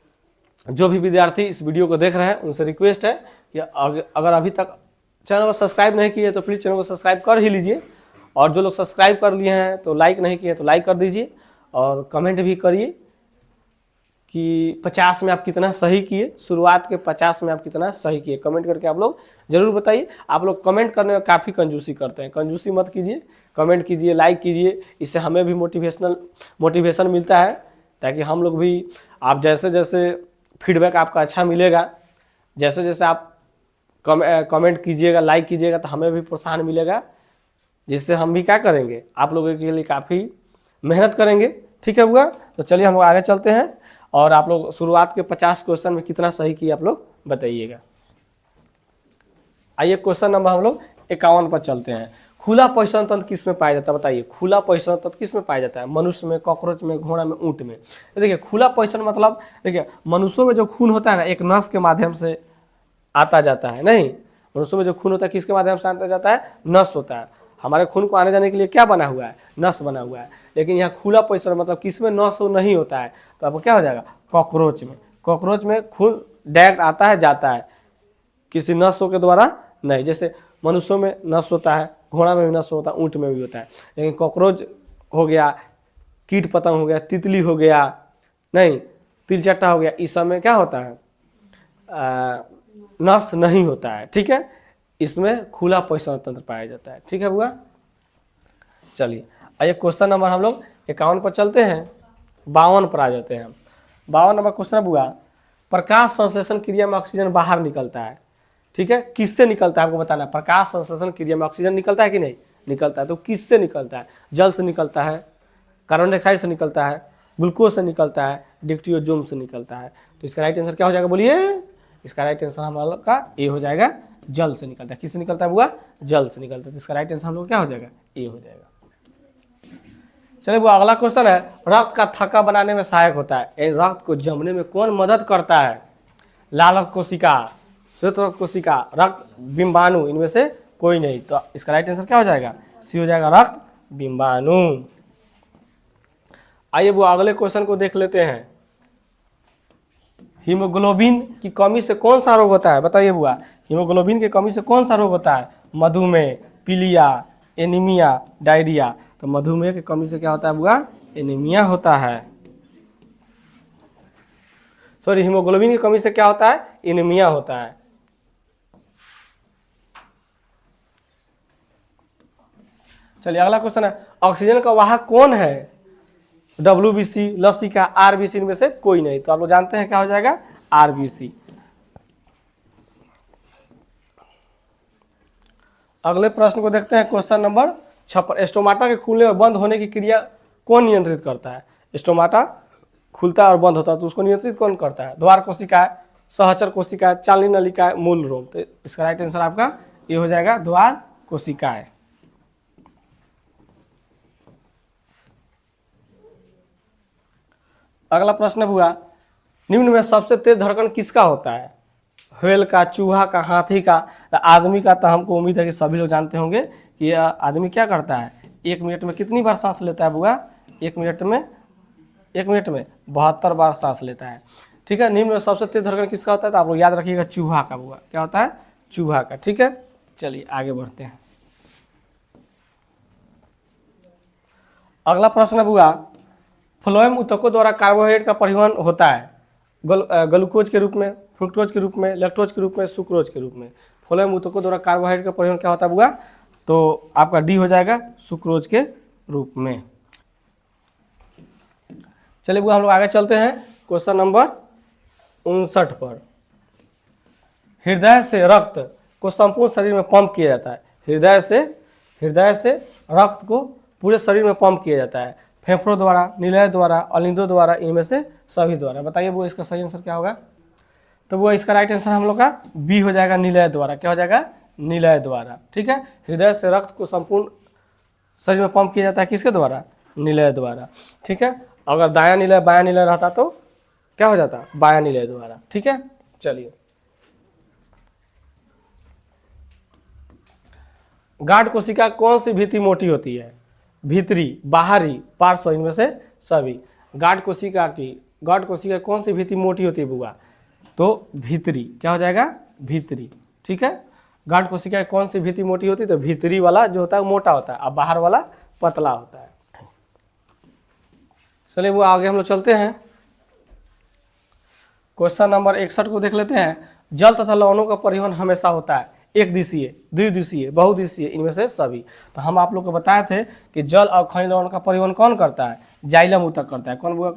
जो भी विद्यार्थी इस वीडियो को देख रहे हैं उनसे रिक्वेस्ट है कि अगर अभी तक चैनल को सब्सक्राइब नहीं किए तो प्लीज़ चैनल को सब्सक्राइब कर ही लीजिए, और जो लोग सब्सक्राइब कर लिए हैं तो लाइक नहीं किए तो लाइक कर दीजिए, और कमेंट भी करिए कि 50 में आप कितना सही किए, शुरुआत के 50 में आप कितना सही किए, कमेंट करके आप लोग जरूर बताइए। आप लोग कमेंट करने में काफ़ी कंजूसी करते हैं, कंजूसी मत कीजिए, कमेंट कीजिए, लाइक कीजिए, इससे हमें भी मोटिवेशन मिलता है, ताकि हम लोग भी, आप जैसे जैसे फीडबैक आपका अच्छा मिलेगा, जैसे जैसे आप कमेंट कीजिएगा, लाइक कीजिएगा, तो हमें भी प्रोत्साहन मिलेगा, जिससे हम भी क्या करेंगे, आप लोगों के लिए काफ़ी मेहनत करेंगे। ठीक है बुआ, तो चलिए हम लोग आगे चलते हैं, और आप लोग शुरुआत के 50 क्वेश्चन में कितना सही किया आप लोग बताइएगा। आइए क्वेश्चन नंबर हम लोग 51 पर चलते हैं। खुला परिवहन तंत्र किस में पाया जाता है, बताइए। खुला परिवहन तंत्र किस में पाया जाता है? मनुष्य में, कॉकरोच में, घोड़ा में, ऊंट में। तो देखिए खुला परिवहन मतलब, देखिए मनुष्यों में जो खून होता है ना, एक नस के माध्यम से आता जाता है। नहीं, मनुष्यों में जो खून होता है किसके माध्यम से आता जाता है? नस होता है। हमारे खून को आने जाने के लिए क्या बना हुआ है? नस बना हुआ है। लेकिन यहाँ खुला परिसर मतलब किसमें नस नहीं होता है, तो आपको क्या हो जाएगा? कॉकरोच में। कॉकरोच में खून डायरेक्ट आता है, जाता है, किसी नसों के द्वारा नहीं। जैसे मनुष्यों में नस होता है, घोड़ा में भी नस होता है, ऊँट में भी होता है, लेकिन कॉकरोच हो गया, कीट पतंग हो गया, तितली हो गया, नहीं तिलचट्टा हो गया, इस सब में क्या होता है? नस नहीं होता है। ठीक है, इसमें खुला परिवहन तंत्र पाया जाता है। ठीक है बुआ, चलिए आइए क्वेश्चन नंबर हम लोग 51 पर चलते हैं, 52 पर आ जाते हैं। 52 नंबर क्वेश्चन बुआ, प्रकाश संश्लेषण क्रिया में ऑक्सीजन बाहर निकलता है। ठीक है, किससे निकलता है आपको बताना है। प्रकाश संश्लेषण क्रिया में ऑक्सीजन निकलता है कि नहीं निकलता है? तो किससे निकलता है? जल से निकलता है, कार्बन डाइऑक्साइड से निकलता है, ग्लूकोज से निकलता है, डिक्टियोजोम से निकलता है। तो इसका राइट आंसर क्या हो जाएगा बोलिए? इसका राइट आंसर हम लोग का ए हो जाएगा, जल से निकलता है। किससे निकलता है बुआ? जल से निकलता है। तो इसका राइट आंसर हम लोग क्या हो जाएगा? ए हो जाएगा। चलिए वो अगला क्वेश्चन है, रक्त का थक्का बनाने में सहायक होता है, रक्त को जमने में कौन मदद करता है? लाल रक्त कोशिका, श्वेत रक्त कोशिका, रक्त बिंबाणु, इनमें से कोई नहीं। तो इसका राइट आंसर क्या हो जाएगा? सी हो जाएगा, रक्त बिंबाणु। आइए वो अगले क्वेश्चन को देख लेते हैं। हीमोग्लोबिन की कमी से कौन सा रोग होता है, बताइए बुआ। हीमोग्लोबिन की कमी से कौन सा रोग होता है? मधुमेह, पीलिया, एनीमिया, डायरिया। तो मधुमेह की कमी से क्या होता है बुआ? एनीमिया होता है। सॉरी, हीमोग्लोबिन की कमी से क्या होता है? एनीमिया होता है। चलिए अगला क्वेश्चन है, ऑक्सीजन का वाहक कौन है? WBC, लसिका, RBC, इनमें से कोई नहीं। तो आप लोग जानते हैं क्या हो जाएगा? RBC। अगले प्रश्न को देखते हैं, क्वेश्चन नंबर 56। स्टोमाटा के खुलने और बंद होने की क्रिया कौन नियंत्रित करता है? स्टोमाटा खुलता है और बंद होता है, तो उसको नियंत्रित कौन करता है? द्वार कोशिका है, सहचर कोशिका है, चालनी नलिका है, मूल रोम। तो इसका राइट आंसर आपका ये हो जाएगा, द्वार कोशिका है। अगला प्रश्न हुआ, निम्न में सबसे तेज धड़कन किसका होता है? व्हेल का, चूहा का, हाथी का, आदमी का? तो हमको उम्मीद है कि सभी लोग जानते होंगे कि यह आदमी क्या करता है, 1 मिनट में कितनी बार सांस लेता है बुआ? 1 मिनट में 72 बार सांस लेता है। ठीक है, निम्न में सबसे तेज धड़कन किसका होता है? तो आप लोग याद रखिएगा, चूहा का बुआ। क्या होता है? चूहा का। ठीक है, चलिए आगे बढ़ते हैं। अगला प्रश्न बुआ, फ्लोएम ऊतकों द्वारा कार्बोहाइड्रेट का परिवहन होता है ग्लूकोज के रूप में, फ्रुक्टोज के रूप में, लैक्टोज के रूप में, सुक्रोज के रूप में। फ्लोएम ऊतकों द्वारा कार्बोहाइड्रेट का परिवहन क्या होता है बुआ? तो आपका डी हो जाएगा, सुक्रोज के रूप में। चलिए बुआ हम लोग आगे चलते हैं, क्वेश्चन नंबर 59 पर। हृदय से रक्त को संपूर्ण शरीर में पंप किया जाता है। हृदय से रक्त को पूरे शरीर में पंप किया जाता है, फेफड़ों द्वारा, निलय द्वारा, अलिंदों द्वारा, इनमें से सभी द्वारा। बताइए वो इसका सही आंसर क्या होगा? तो वो इसका राइट आंसर हम लोग का बी हो जाएगा, निलय द्वारा। क्या हो जाएगा? निलय द्वारा। ठीक है, हृदय से रक्त को संपूर्ण शरीर में पंप किया जाता है किसके द्वारा? निलय द्वारा। ठीक है, अगर दायां निलय बायां निलय रहता तो क्या हो जाता? बायां निलय द्वारा। ठीक है, चलिए गाढ़ कोशिका कौन सी भित्ति मोटी होती है? भीतरी, बाहरी, पार्श्व, इनमें से सभी। गाढ़ कोशिका कौन सी भित्ति मोटी होती है बुआ? तो भीतरी। क्या हो जाएगा? भीतरी। ठीक है, गाढ़ कोशिका कौन सी भित्ति मोटी होती है? तो भीतरी वाला जो होता है मोटा होता है, और बाहर वाला पतला होता है। चलिए वो आगे हम लोग चलते हैं, क्वेश्चन नंबर 61 को देख लेते हैं। जल तथा लवणों का परिवहन हमेशा होता है एक दिशीय, द्विदिशीय, बहुदिशीय, इनमें से सभी। तो हम आप लोग को बताए थे कि जल और खनिज लवण का परिवहन कौन करता है? जाइलम ऊतक करता है। कौन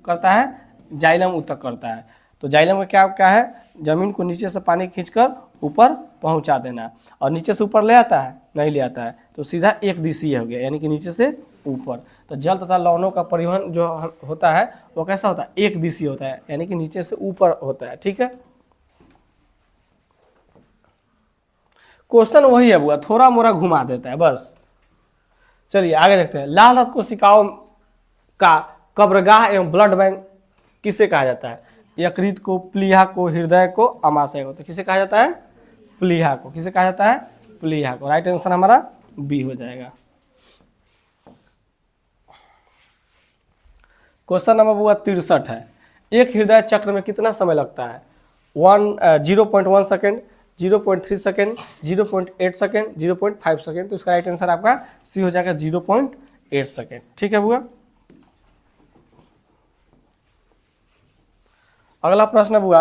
करता है? जाइलम ऊतक करता है। तो जाइलम का क्या क्या है? जमीन को नीचे से पानी खींचकर ऊपर पहुंचा देना। और नीचे से ऊपर ले आता है? नहीं ले आता है, तो सीधा एक दिशीय हो गया, यानी कि नीचे से ऊपर। तो जल तथा लवणों का परिवहन जो होता है वो कैसा होता है? एक दिशीय होता है, यानी कि नीचे से ऊपर होता है। ठीक है, क्वेश्चन वही है बुआ, थोड़ा मोड़ा घुमा देता है बस। चलिए आगे देखते हैं। लाल रक्त कोशिकाओं का कब्रगाह एवं ब्लड बैंक किसे कहा जाता है? यकृत को, प्लीहा को, हृदय को, अमाशय को। तो किसे कहा जाता है? प्लीहा को। किसे कहा जाता है? प्लीहा को। राइट आंसर हमारा बी हो जाएगा। क्वेश्चन नंबर बुआ 63 है। एक हृदय चक्र में कितना समय लगता है? 0.1 सेकेंड, 0.3 सेकेंड, 0.8 सेकेंड, 0.5 सेकेंड। तो इसका राइट आंसर आपका सी हो जाएगा 0.8 सेकेंड। ठीक है बुआ। अगला प्रश्न है बुआ,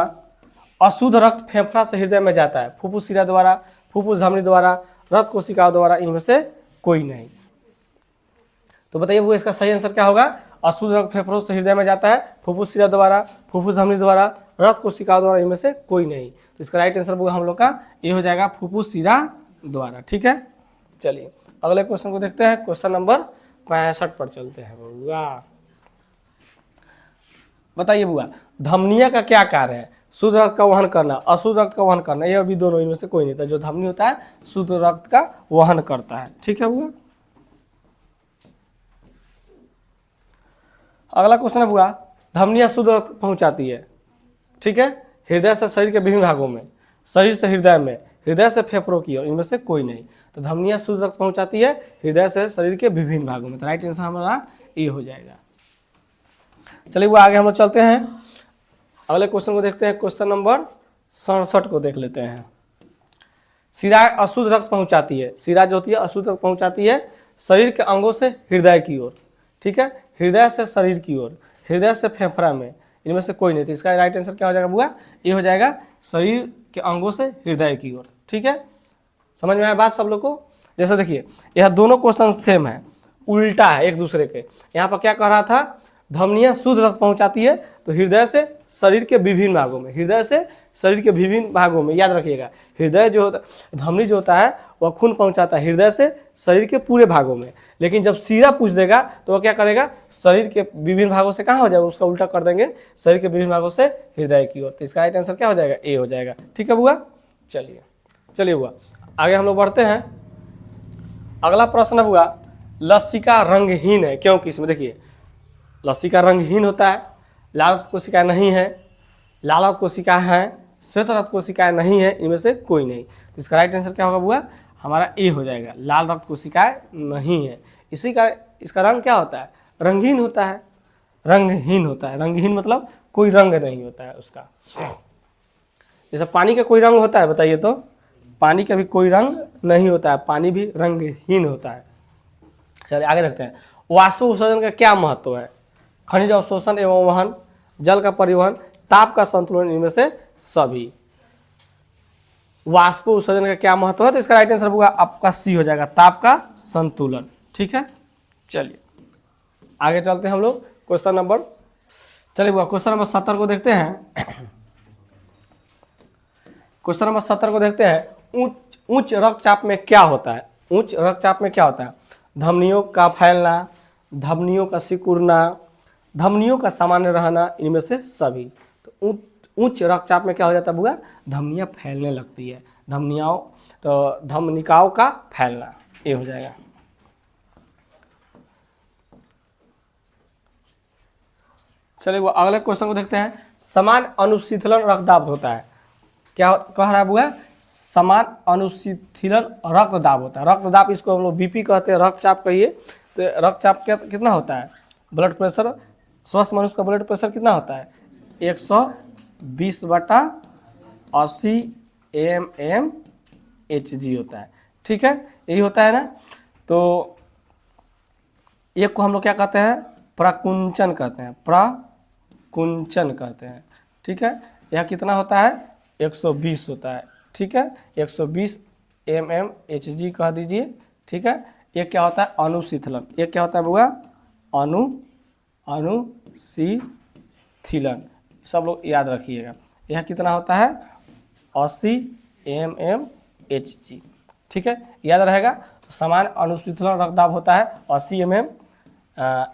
अशुद्ध रक्त फेफड़ा से हृदय में जाता है, फुफ्फुस शिरा द्वारा, फुफ्फुस धमनी द्वारा, रक्त कोशिकाओं द्वारा, इनमें से कोई नहीं। तो बताइए बुआ इसका सही आंसर क्या होगा? अशुद्ध रक्त फेफड़ों से हृदय में जाता है, फुफ्फुस शिरा द्वारा, फुफ्फुस धमनी द्वारा, रक्त कोशिकाओं द्वारा, इनमें से कोई नहीं। तो इसका राइट आंसर बुआ हम लोग का ये हो जाएगा, फुफ्फुस शिरा द्वारा। ठीक है, चलिए अगले क्वेश्चन को देखते हैं। क्वेश्चन नंबर 65 पर चलते हैं बुआ। बताइए बुआ, धमनिया का क्या कार्य है? शुद्ध रक्त का वहन करना, अशुद्ध रक्त का वहन करना, ये अभी दोनों इनमें से कोई नहीं था। जो धमनी होता है शुद्ध रक्त का वहन करता है। ठीक है बुआ। अगला क्वेश्चन है बुआ, धमनियां शुद्ध रक्त पहुंचाती है, ठीक है, हृदय से शरीर के विभिन्न भागों में, शरीर से हृदय में, हृदय से फेफड़ों की ओर, इनमें से कोई नहीं। तो धमनियां शुद्ध रक्त पहुंचाती है हृदय से शरीर के विभिन्न भागों में। तो राइट आंसर हमारा ये हो जाएगा। चलिए वो आगे हम लोग चलते हैं, अगले क्वेश्चन को देखते हैं। क्वेश्चन नंबर 67 को देख लेते हैं। शिरा अशुद्ध रक्त पहुंचाती है, शिरा जो होती है अशुद्ध रक्त पहुंचाती है शरीर के अंगों से हृदय की ओर, ठीक है, हृदय से शरीर की ओर, हृदय से फेफड़ा में, इनमें से कोई नहीं। तो इसका राइट आंसर क्या हो जाएगा बुआ? ये हो जाएगा शरीर के अंगों से हृदय की ओर। ठीक है, समझ में आया बात सब लोग को? जैसे देखिए यह दोनों क्वेश्चन सेम है, उल्टा है एक दूसरे के। यहाँ पर क्या कह रहा था? धमनियां शुद्ध रक्त पहुंचाती है तो हृदय से शरीर के विभिन्न भागों में, हृदय से शरीर के विभिन्न भागों में, याद रखिएगा। हृदय जो होता, धमनी जो होता है वह खून पहुंचाता है हृदय से शरीर के पूरे भागों में। लेकिन जब शिरा पूछ देगा तो वह क्या करेगा? शरीर के विभिन्न भागों से कहाँ हो जाएगा? उसका उल्टा कर देंगे, शरीर के विभिन्न भागों से हृदय की ओर। तो इसका राइट आंसर क्या हो जाएगा? ए हो जाएगा। ठीक है बुआ, चलिए बुआ आगे हम लोग बढ़ते हैं। अगला प्रश्न है बुआ, लसिका रंगहीन है क्योंकि? इसमें देखिए लसिका रंगहीन होता है, लाल रक्त कोशिकाएं नहीं है, लाल रक्त कोशिकाएं हैं, श्वेत रक्त कोशिकाएं नहीं है, इनमें से कोई नहीं। तो इसका राइट आंसर क्या होगा बुआ? हमारा ए हो जाएगा, लाल रक्त कोशिकाएं नहीं है। इसी का इसका रंग क्या होता है? रंगहीन होता है, रंगहीन होता है। रंगहीन मतलब कोई रंग नहीं होता है उसका। जैसे पानी का कोई रंग होता है बताइए? तो पानी का भी कोई रंग नहीं होता है, पानी भी रंगहीन होता है। चलिए आगे देखते हैं। वाष्प उत्सर्जन का क्या महत्व है? खनिज अवशोषण एवं वहन, जल का परिवहन, ताप का संतुलन, इनमें से सभी। वाष्प उत्सर्जन का क्या महत्व है? तो इसका राइट आंसर होगा आपका सी हो जाएगा, ताप का संतुलन। ठीक है, चलिए आगे चलते हैं हम लोग क्वेश्चन नंबर, चलिए क्वेश्चन नंबर 70 को देखते हैं। क्वेश्चन नंबर 70 को देखते हैं। उच्च रक्तचाप में क्या होता है? उच्च रक्तचाप में क्या होता है? धमनियों का फैलना, धमनियों का सिकुड़ना, धमनियों का सामान्य रहना, इनमें से सभी। तो उच्च रक्तचाप में क्या हो जाता है बुआ? धमनियां फैलने लगती है, धमनिकाओं का फैलना, ये हो जाएगा। चलिए वो अगले क्वेश्चन को देखते हैं। समान अनुशीतलन रक्तदाब होता है, क्या कह रहा है बुआ? समान अनुशीतलन रक्तदाब होता है। रक्तदाब इसको हम लोग बीपी कहते हैं, रक्तचाप कहिए। तो रक्तचाप कितना होता है? ब्लड प्रेशर, स्वस्थ मनुष्य का ब्लड प्रेशर कितना होता है? 120/80 mmHg होता है। ठीक है, यही होता है ना। तो एक को हम लोग क्या कहते हैं? प्रकुंचन कहते हैं, प्रकुंचन कहते हैं। ठीक है। यह कितना होता है 120 होता है, ठीक है। 120 mmHg कह दीजिए, ठीक है। ये क्या होता है अनुशीतलन, ये क्या होता है बुआ अनुशीतलन, सब लोग याद रखिएगा। यह कितना होता है 80 mmHg, ठीक है, याद रहेगा। तो समान अनुशीतलन रक्तदाब होता है 80 mm,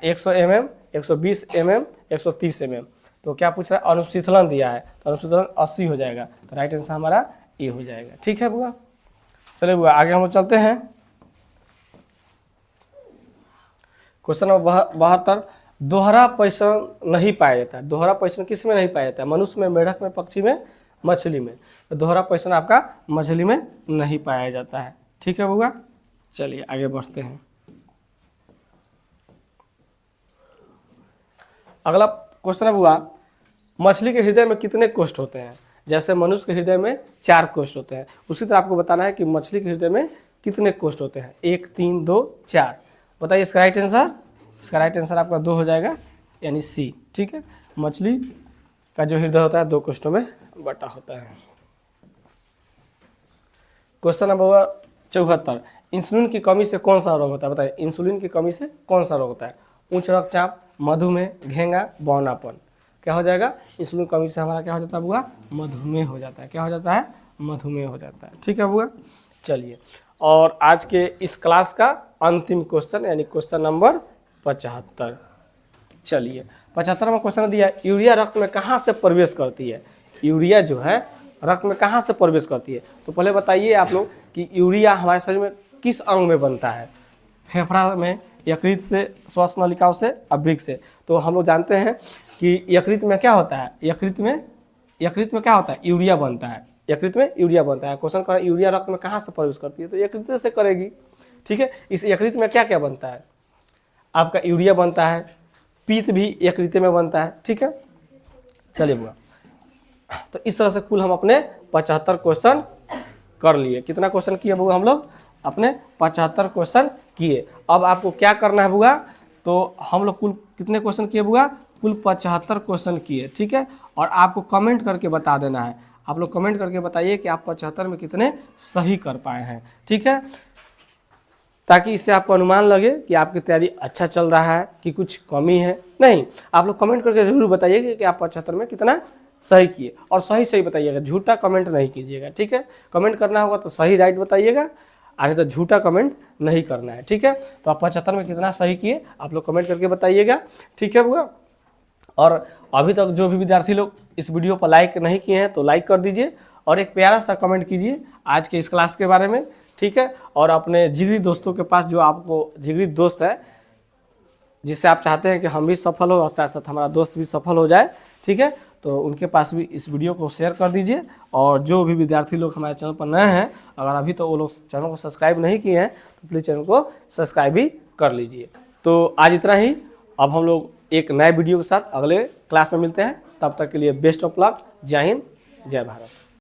100 mm, 120 mm, 130 mm। तो क्या पूछ रहा है अनुशीतलन दिया है, तो अनुशीतलन 80 हो जाएगा, तो राइट आंसर हमारा ए हो जाएगा, ठीक है बुआ। चलिए बुआ आगे हम लोग चलते हैं। क्वेश्चन नंबर 72, दोहरा परिश्रम नहीं पाया जाता है। दोहरा परिश्रम किस में नहीं पाया जाता है, मनुष्य में, मेढक में, पक्षी में, मछली में। तो दोहरा परिश्रम आपका मछली में नहीं पाया जाता है, ठीक है बुआ। चलिए आगे बढ़ते हैं। अगला क्वेश्चन है बुआ, मछली के हृदय में कितने कोष्ठ होते हैं। जैसे मनुष्य के हृदय में 4 कोष्ठ होते हैं, उसी तरह आपको बताना है कि मछली के हृदय में कितने कोष्ठ होते हैं। 1, 3, 2, 4। बताइए इसका राइट आंसर। इसका राइट आंसर आपका 2 हो जाएगा, यानी सी, ठीक है। मछली का जो हृदय होता है 2 कोष्ठों में बटा होता है। क्वेश्चन नंबर 74, इंसुलिन की कमी से कौन सा रोग होता है। बताइए इंसुलिन की कमी से कौन सा रोग होता है। उच्च रक्तचाप, मधुमेह, घेंगा, बौनापन। क्या हो जाएगा इंसुलिन कमी से हमारा क्या हो जाता है बुआ मधुमेह हो जाता है। क्या हो जाता है मधुमेह हो जाता है, ठीक है बुआ। चलिए और आज के इस क्लास का अंतिम क्वेश्चन यानी क्वेश्चन नंबर 75। चलिए 75वां क्वेश्चन दिया है, यूरिया रक्त में कहाँ से प्रवेश करती है। यूरिया जो है रक्त में कहाँ से प्रवेश करती है। तो पहले बताइए आप लोग कि यूरिया हमारे शरीर में किस अंग में बनता है। फेफड़ा में, यकृत से, श्वास नलिकाओं से, अवृक्क से। तो हम लोग जानते हैं कि यकृत में क्या होता है, यकृत में क्या होता है यूरिया बनता है। यकृत में यूरिया बनता है। क्वेश्चन कर यूरिया रक्त में कहाँ से प्रवेश करती है, तो यकृत से करेगी, ठीक है। इस यकृत में क्या क्या बनता है, आपका यूरिया बनता है, पीत भी यकृत में बनता है, ठीक है। चलिए बुआ, तो इस तरह से कुल हम अपने 75 क्वेश्चन कर लिए। कितना क्वेश्चन किए बुआ हम लोग अपने 75 क्वेश्चन किए। अब आपको क्या करना है बुआ, तो हम लोग कुल कितने क्वेश्चन किए बुआ, कुल 75 क्वेश्चन किए, ठीक है। और आपको कमेंट करके बता देना है, आप लोग कमेंट करके बताइए कि आप 75 में कितने सही कर पाए हैं, ठीक है। ताकि इससे आपको अनुमान लगे कि आपकी तैयारी अच्छा चल रहा है कि कुछ कमी है। नहीं, आप लोग कमेंट करके ज़रूर बताइएगा कि आप 75 में कितना सही किए, और सही बताइएगा, झूठा कमेंट नहीं कीजिएगा, ठीक है। कमेंट करना होगा तो सही राइट बताइएगा, अरे तो झूठा कमेंट नहीं करना है, ठीक है। तो आप 75 में कितना सही किए आप लोग कमेंट करके बताइएगा, ठीक है बुआ। और अभी तक जो भी विद्यार्थी लोग इस वीडियो पर लाइक नहीं किए हैं तो लाइक कर दीजिए, और एक प्यारा सा कमेंट कीजिए आज के इस क्लास के बारे में, ठीक है। और अपने जिगरी दोस्तों के पास, जो आपको जिगरी दोस्त है जिससे आप चाहते हैं कि हम भी सफल हो और साथ साथ हमारा दोस्त भी सफल हो जाए, ठीक है, तो उनके पास भी इस वीडियो को शेयर कर दीजिए। और जो भी विद्यार्थी लोग हमारे चैनल पर नए हैं, अगर अभी तो वो लोग चैनल को सब्सक्राइब नहीं किए हैं तो प्लीज़ चैनल को सब्सक्राइब भी कर लीजिए। तो आज इतना ही, अब हम लोग एक नए वीडियो के साथ अगले क्लास में मिलते हैं। तब तक के लिए बेस्ट ऑफ लक। जय हिंद, जय भारत।